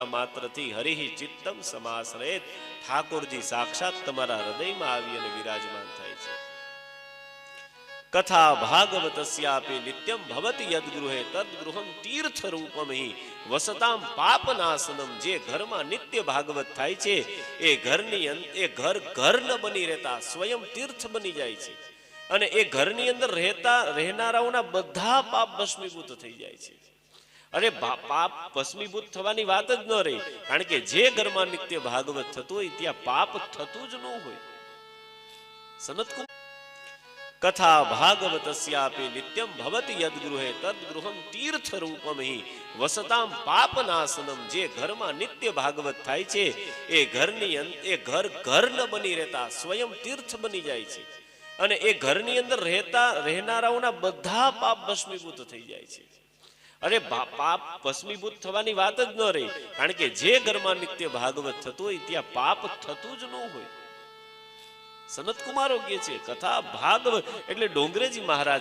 માત્રથી હરિ ચિત્તમ સમાશ્રયેત, ઠાકોરજી સાક્ષાત તમારા હૃદયમાં આવી અને વિરાજમાન થાય છે. કથા ભાગવતસ્યાપી નિત્યમ ભવતિ યદ્ગૃહે તદ્ગૃહમ તીર્થ રૂપમ હિ વસતામ પાપનાશનમ. જે ઘરમાં નિત્ય ભાગવત થાય છે એ ઘર ન બની રહેતા સ્વયં તીર્થ બની જાય છે, અને એ ઘરની અંદર રહેનારાઓના બધા પાપ ભસ્મીભૂત થઈ જાય છે. અરે પાપ ભસ્મીભૂત થવાની વાત જ ન રહી, કારણ કે જે ઘરમાં નિત્ય ભાગવત થતું હોય ત્યાં પાપ થતું જ ન હોય. સનતકુમાર કથા ભાગવતસ્યાપી નિત્યમ ભવતિ યદ્ગૃહે તદ્ગૃહમ તીર્થ રૂપમ હિ વસતામ પાપનાશનમ. જે ઘરમાં નિત્ય ભાગવત થાય છે એ ઘર ન બની રહેતા સ્વયં તીર્થ બની જાય છે, અને એ ઘરની અંદર રહેનારાઓના બધા પાપ ભસ્મીભૂત થઈ જાય છે. અરે પાપ ભસ્મીભૂત થવાની વાત જ ન રહી, કારણ કે જે ઘરમાં નિત્ય ભાગવત થતું હોય ત્યાં પાપ થતું જ ન હોય. સનતકુમારો કહે છે કથા ભાગવત એટલે ડોંગરેજી મહારાજ